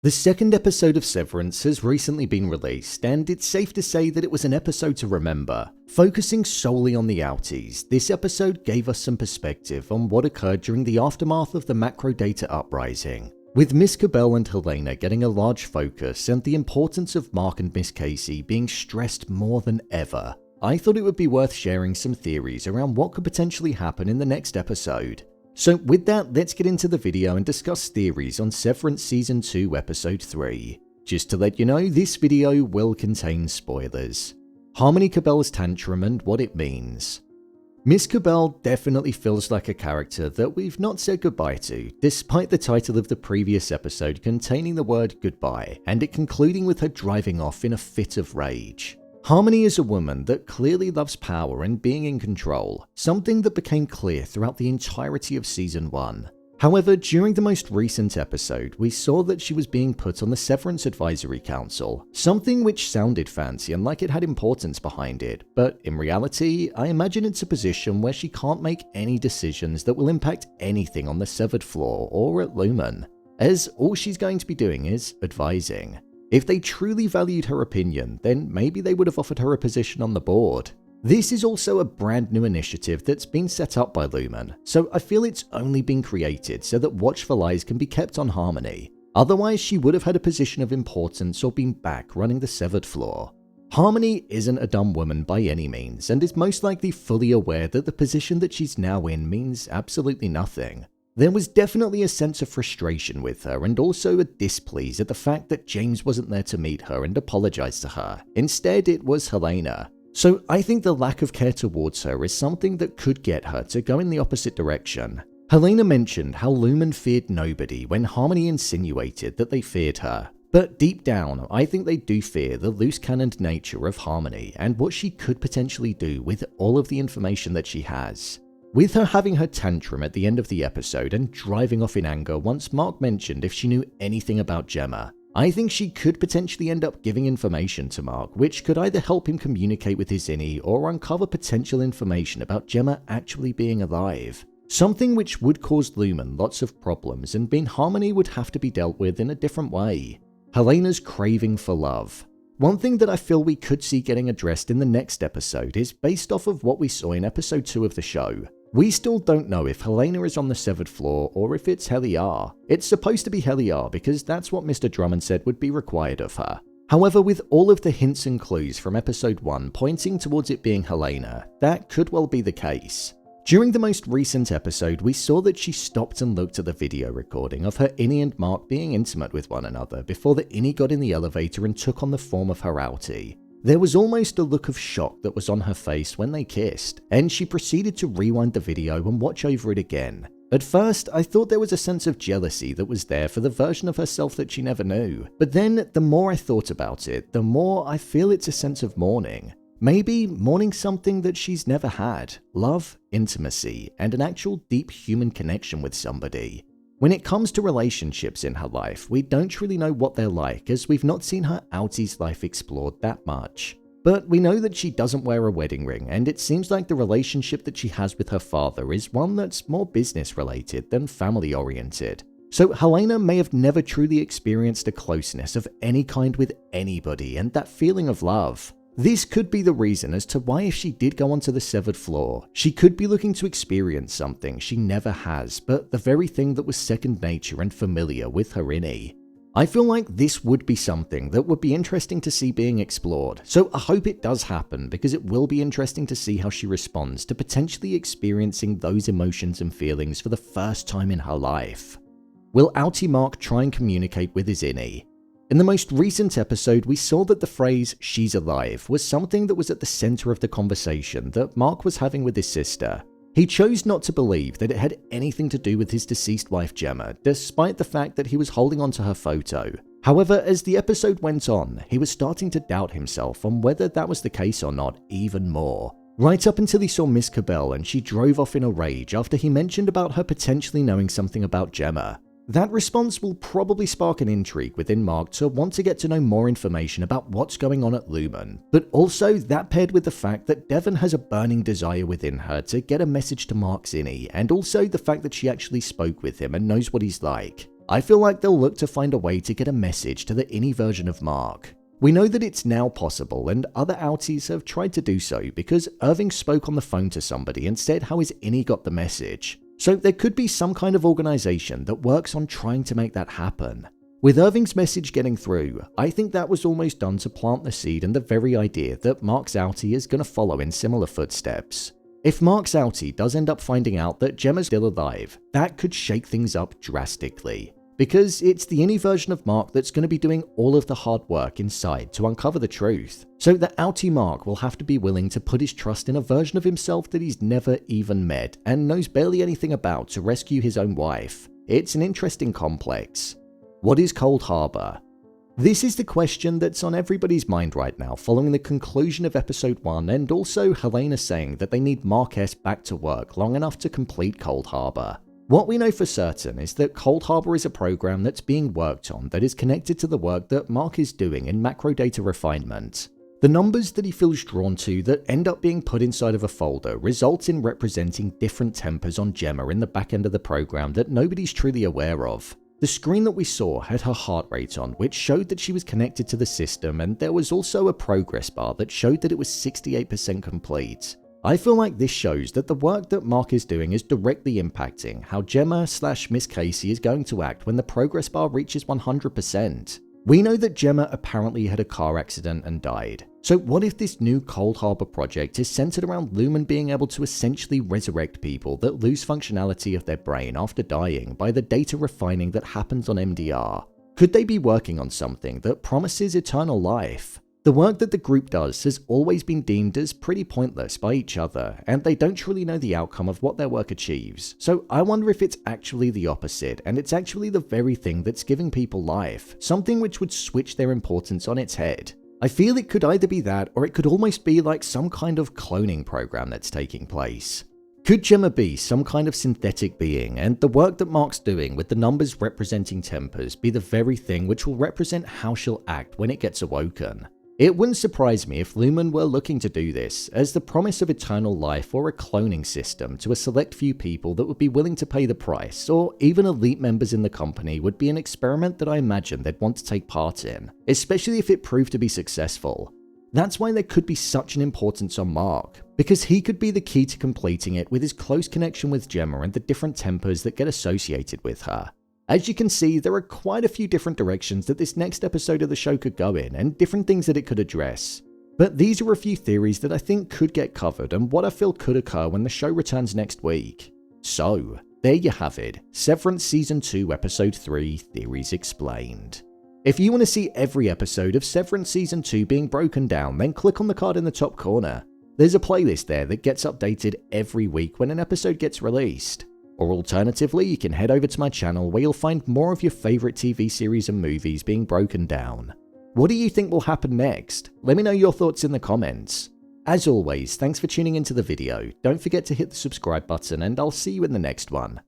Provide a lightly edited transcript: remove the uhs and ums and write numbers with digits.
The second episode of Severance has recently been released, and it's safe to say that it was an episode to remember. Focusing solely on the Outies, this episode gave us some perspective on what occurred during the aftermath of the macro data uprising, with Ms Cobel and Helena getting a large focus and the importance of Mark and Miss Casey being stressed more than ever. I thought it would be worth sharing some theories around what could potentially happen in the next episode. So with that, let's get into the video and discuss theories on Severance Season 2 Episode 3. Just to let you know, this video will contain spoilers. Harmony Cobel's Tantrum and what it means. Ms Cobel definitely feels like a character that we've not said goodbye to, despite the title of the previous episode containing the word goodbye, and it concluding with her driving off in a fit of rage. Harmony is a woman that clearly loves power and being in control, something that became clear throughout the entirety of Season 1. However, during the most recent episode, we saw that she was being put on the Severance Advisory Council, something which sounded fancy and like it had importance behind it, but in reality, I imagine it's a position where she can't make any decisions that will impact anything on the severed floor or at Lumon, as all she's going to be doing is advising. If they truly valued her opinion, then maybe they would have offered her a position on the board. This is also a brand new initiative that's been set up by Lumon, so I feel it's only been created so that watchful eyes can be kept on Harmony. Otherwise, she would have had a position of importance or been back running the severed floor. Harmony isn't a dumb woman by any means, and is most likely fully aware that the position that she's now in means absolutely nothing. There was definitely a sense of frustration with her and also a displease at the fact that James wasn't there to meet her and apologize to her. Instead, it was Helena. So I think the lack of care towards her is something that could get her to go in the opposite direction. Helena mentioned how Lumon feared nobody when Harmony insinuated that they feared her. But deep down, I think they do fear the loose-cannoned nature of Harmony and what she could potentially do with all of the information that she has. With her having her tantrum at the end of the episode and driving off in anger once Mark mentioned if she knew anything about Gemma, I think she could potentially end up giving information to Mark, which could either help him communicate with his Innie or uncover potential information about Gemma actually being alive. Something which would cause Lumon lots of problems and being Harmony would have to be dealt with in a different way. Helena's craving for love. One thing that I feel we could see getting addressed in the next episode is based off of what we saw in episode 2 of the show. We still don't know if Helena is on the severed floor or if it's Helena. It's supposed to be Helena because that's what Mr. Drummond said would be required of her. However, with all of the hints and clues from episode 1 pointing towards it being Helena, that could well be the case. During the most recent episode, we saw that she stopped and looked at the video recording of her Innie and Mark being intimate with one another before the Innie got in the elevator and took on the form of her Outie. There was almost a look of shock that was on her face when they kissed, and she proceeded to rewind the video and watch over it again. At first, I thought there was a sense of jealousy that was there for the version of herself that she never knew, but then the more I thought about it, the more I feel it's a sense of mourning. Maybe mourning something that she's never had: love, intimacy, and an actual deep human connection with somebody. When it comes to relationships in her life, we don't truly know what they're like as we've not seen her Outie's life explored that much. But we know that she doesn't wear a wedding ring, and it seems like the relationship that she has with her father is one that's more business related than family oriented. So Helena may have never truly experienced a closeness of any kind with anybody and that feeling of love. This could be the reason as to why if she did go onto the severed floor, she could be looking to experience something she never has, but the very thing that was second nature and familiar with her Innie. I feel like this would be something that would be interesting to see being explored, so I hope it does happen because it will be interesting to see how she responds to potentially experiencing those emotions and feelings for the first time in her life. Will Outie Mark try and communicate with his Innie? In the most recent episode, we saw that the phrase "she's alive" was something that was at the center of the conversation that Mark was having with his sister. He chose not to believe that it had anything to do with his deceased wife Gemma, despite the fact that he was holding onto her photo. However, as the episode went on, he was starting to doubt himself on whether that was the case or not even more. Right up until he saw Ms Cobel and she drove off in a rage after he mentioned about her potentially knowing something about Gemma. That response will probably spark an intrigue within Mark to want to get to know more information about what's going on at Lumon, but also that paired with the fact that Devon has a burning desire within her to get a message to Mark's Innie, and also the fact that she actually spoke with him and knows what he's like. I feel like they'll look to find a way to get a message to the Innie version of Mark. We know that it's now possible, and other Outies have tried to do so because Irving spoke on the phone to somebody and said how his Innie got the message. So there could be some kind of organization that works on trying to make that happen. With Irving's message getting through, I think that was almost done to plant the seed and the very idea that Mark's Outie is going to follow in similar footsteps. If Mark's Outie does end up finding out that Gemma's still alive, that could shake things up drastically. Because it's the Innie version of Mark that's going to be doing all of the hard work inside to uncover the truth. So the Outie Mark will have to be willing to put his trust in a version of himself that he's never even met and knows barely anything about to rescue his own wife. It's an interesting complex. What is Cold Harbor? This is the question that's on everybody's mind right now following the conclusion of episode 1 and also Helena saying that they need Mark S back to work long enough to complete Cold Harbor. What we know for certain is that Cold Harbor is a program that's being worked on that is connected to the work that Mark is doing in macro data refinement. The numbers that he feels drawn to that end up being put inside of a folder results in representing different tempers on Gemma in the back end of the program that nobody's truly aware of. The screen that we saw had her heart rate on, which showed that she was connected to the system, and there was also a progress bar that showed that it was 68% complete. I feel like this shows that the work that Mark is doing is directly impacting how Gemma/Miss Casey is going to act when the progress bar reaches 100%. We know that Gemma apparently had a car accident and died. So what if this new Cold Harbor project is centered around Lumon being able to essentially resurrect people that lose functionality of their brain after dying by the data refining that happens on MDR? Could they be working on something that promises eternal life? The work that the group does has always been deemed as pretty pointless by each other, and they don't truly know the outcome of what their work achieves. So I wonder if it's actually the opposite, and it's actually the very thing that's giving people life, something which would switch their importance on its head. I feel it could either be that, or it could almost be like some kind of cloning program that's taking place. Could Gemma be some kind of synthetic being, and the work that Mark's doing with the numbers representing tempers be the very thing which will represent how she'll act when it gets awoken? It wouldn't surprise me if Lumon were looking to do this as the promise of eternal life or a cloning system to a select few people that would be willing to pay the price, or even elite members in the company would be an experiment that I imagine they'd want to take part in, especially if it proved to be successful. That's why there could be such an importance on Mark, because he could be the key to completing it with his close connection with Gemma and the different tempers that get associated with her. As you can see, there are quite a few different directions that this next episode of the show could go in, and different things that it could address. But these are a few theories that I think could get covered and what I feel could occur when the show returns next week. So, there you have it, Severance Season 2 Episode 3 Theories Explained. If you want to see every episode of Severance Season 2 being broken down, then click on the card in the top corner. There's a playlist there that gets updated every week when an episode gets released. Or alternatively, you can head over to my channel where you'll find more of your favourite TV series and movies being broken down. What do you think will happen next? Let me know your thoughts in the comments. As always, thanks for tuning into the video, don't forget to hit the subscribe button and I'll see you in the next one.